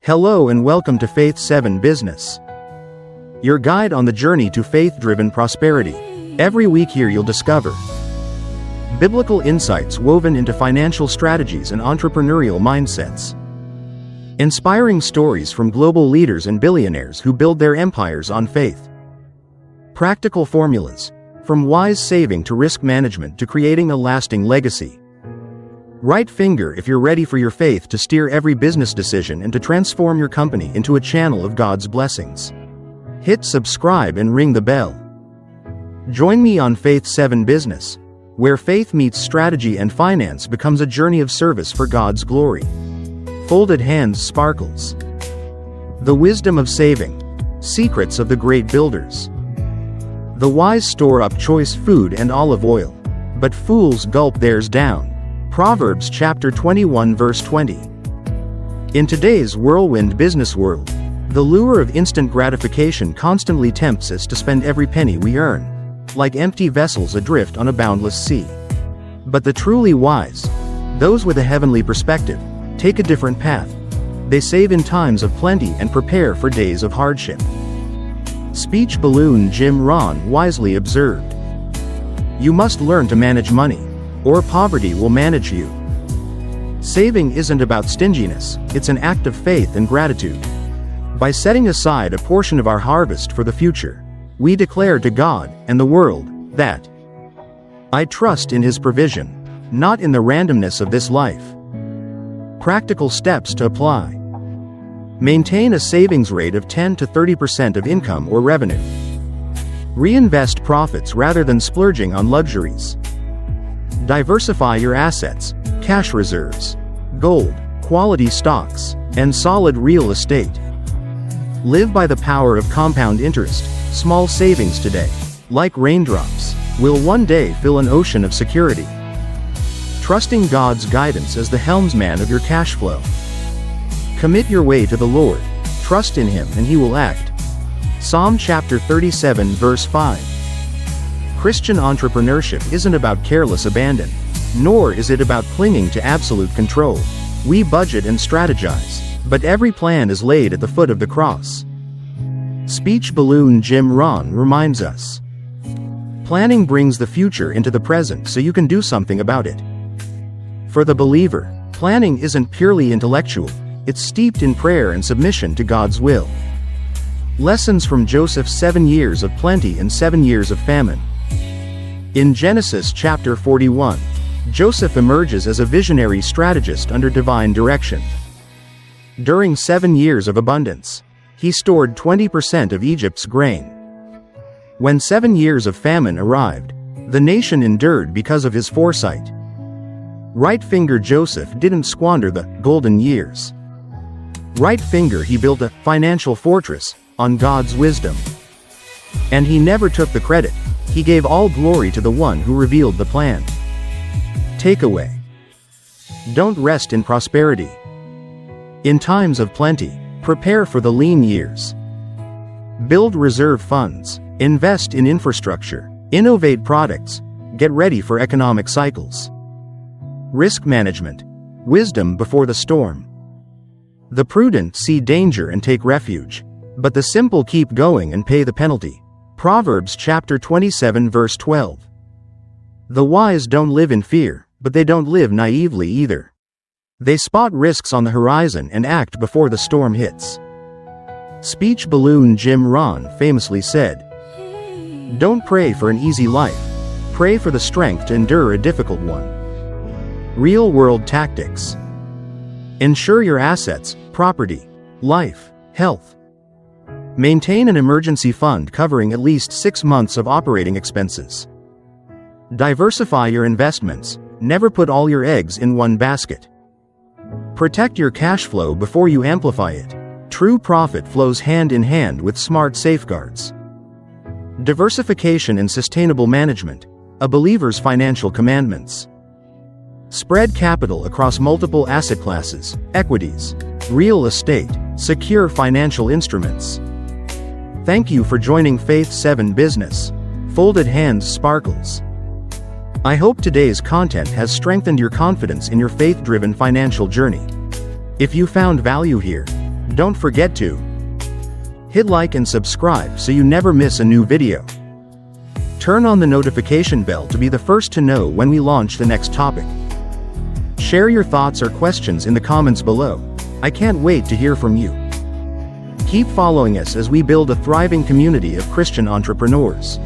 Hello and welcome to Faith 7 Business, your guide on the journey to faith-driven prosperity. Every week here you'll discover biblical insights woven into financial strategies and entrepreneurial mindsets, inspiring stories from global leaders and billionaires who build their empires on faith, practical formulas, from wise saving to risk management to creating a lasting legacy. Right finger if you're ready for your faith to steer every business decision and to transform your company into a channel of God's blessings. Hit subscribe and ring the bell. Join me on Faith 7 Business, where faith meets strategy and finance becomes a journey of service for God's glory. Folded hands sparkles. The wisdom of saving. Secrets of the great builders. The wise store up choice food and olive oil, but fools gulp theirs down. Proverbs chapter 21 verse 20. In today's whirlwind business world, the lure of instant gratification constantly tempts us to spend every penny we earn, like empty vessels adrift on a boundless sea. But the truly wise, those with a heavenly perspective, take a different path. They save in times of plenty and prepare for days of hardship. Speech balloon Jim Rohn wisely observed, "You must learn to manage money, or poverty will manage you." Saving isn't about stinginess, it's an act of faith and gratitude. By setting aside a portion of our harvest for the future, we declare to God and the world that I trust in His provision, not in the randomness of this life. Practical steps to apply. Maintain a savings rate of 10 to 30% of income or revenue. Reinvest profits rather than splurging on luxuries. Diversify your assets, cash reserves, gold, quality stocks, and solid real estate. Live by the power of compound interest. Small savings today, like raindrops, will one day fill an ocean of security. Trusting God's guidance as the helmsman of your cash flow. Commit your way to the Lord, trust in Him and He will act. Psalm chapter 37 verse 5. Christian entrepreneurship isn't about careless abandon, nor is it about clinging to absolute control. We budget and strategize, but every plan is laid at the foot of the cross. Speech balloon Jim Rohn reminds us, planning brings the future into the present so you can do something about it. For the believer, planning isn't purely intellectual, it's steeped in prayer and submission to God's will. Lessons from Joseph's 7 years of plenty and 7 years of famine. In Genesis chapter 41, Joseph emerges as a visionary strategist under divine direction. During 7 years of abundance, he stored 20% of Egypt's grain. When 7 years of famine arrived, the nation endured because of his foresight. Right finger Joseph didn't squander the golden years. Right finger he built a financial fortress on God's wisdom. And he never took the credit. He gave all glory to the one who revealed the plan. Takeaway. Don't rest in prosperity. In times of plenty, prepare for the lean years. Build reserve funds, invest in infrastructure, innovate products, get ready for economic cycles. Risk management. Wisdom before the storm. The prudent see danger and take refuge, but the simple keep going and pay the penalty. Proverbs chapter 27 verse 12. The wise don't live in fear, but they don't live naively either. They spot risks on the horizon and act before the storm hits. Speech balloon Jim Rohn famously said, "Don't pray for an easy life. Pray for the strength to endure a difficult one." Real-world tactics. Ensure your assets, property, life, health. Maintain an emergency fund covering at least 6 months of operating expenses. Diversify your investments. Never put all your eggs in one basket. Protect your cash flow before you amplify it. True profit flows hand in hand with smart safeguards. Diversification and sustainable management. A believer's financial commandments. Spread capital across multiple asset classes, equities, real estate, secure financial instruments. Thank you for joining Faith 7 Business. Folded hands sparkles. I hope today's content has strengthened your confidence in your faith-driven financial journey. If you found value here, Don't forget to hit like and subscribe so you never miss a new video. Turn on the notification bell to be the first to know when we launch the next topic. Share your thoughts or questions in the comments below. I can't wait to hear from you. Keep following us as we build a thriving community of Christian entrepreneurs,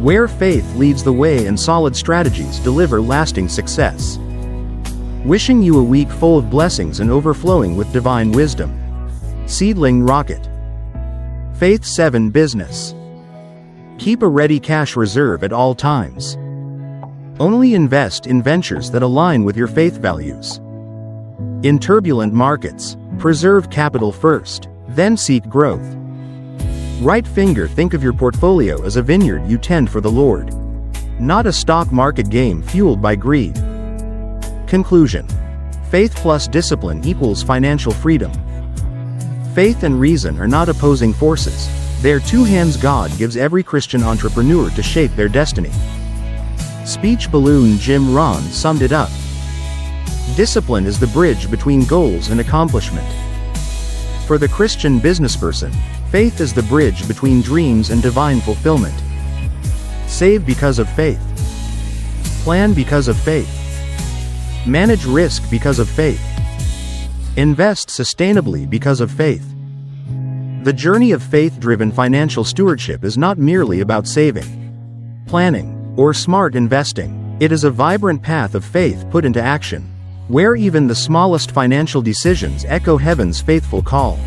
where faith leads the way and solid strategies deliver lasting success. Wishing you a week full of blessings and overflowing with divine wisdom. Seedling Rocket. Faith 7 Business. Keep a ready cash reserve at all times. Only invest in ventures that align with your faith values. In turbulent markets, preserve capital first, then seek growth. Right finger, think of your portfolio as a vineyard you tend for the Lord, not a stock market game fueled by greed. Conclusion. Faith plus discipline equals financial freedom. Faith and reason are not opposing forces. They're two hands God gives every Christian entrepreneur to shape their destiny. Speech balloon Jim Rohn summed it up. Discipline is the bridge between goals and accomplishment. For the Christian businessperson, faith is the bridge between dreams and divine fulfillment. Save because of faith. Plan because of faith. Manage risk because of faith. Invest sustainably because of faith. The journey of faith-driven financial stewardship is not merely about saving, planning, or smart investing. It is a vibrant path of faith put into action, where even the smallest financial decisions echo heaven's faithful call.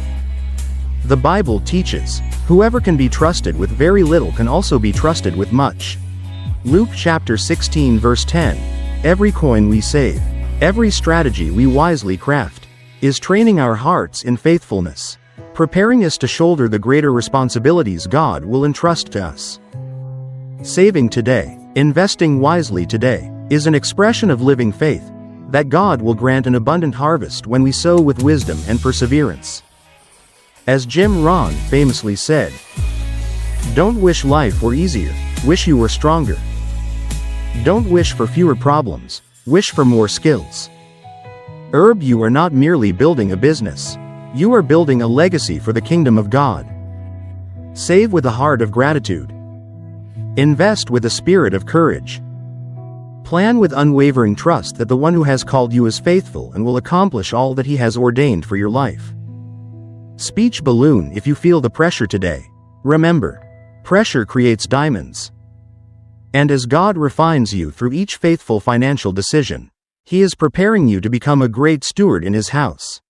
The Bible teaches, whoever can be trusted with very little can also be trusted with much. Luke chapter 16 verse 10. Every coin we save, every strategy we wisely craft, is training our hearts in faithfulness, preparing us to shoulder the greater responsibilities God will entrust to us. Saving today, investing wisely today, is an expression of living faith that God will grant an abundant harvest when we sow with wisdom and perseverance. As Jim Rohn famously said, "Don't wish life were easier, wish you were stronger. Don't wish for fewer problems, wish for more skills." You are not merely building a business. You are building a legacy for the kingdom of God. Save with a heart of gratitude. Invest with a spirit of courage. Plan with unwavering trust that the one who has called you is faithful and will accomplish all that he has ordained for your life. Speech balloon if you feel the pressure today. Remember, pressure creates diamonds. And as God refines you through each faithful financial decision, He is preparing you to become a great steward in His house.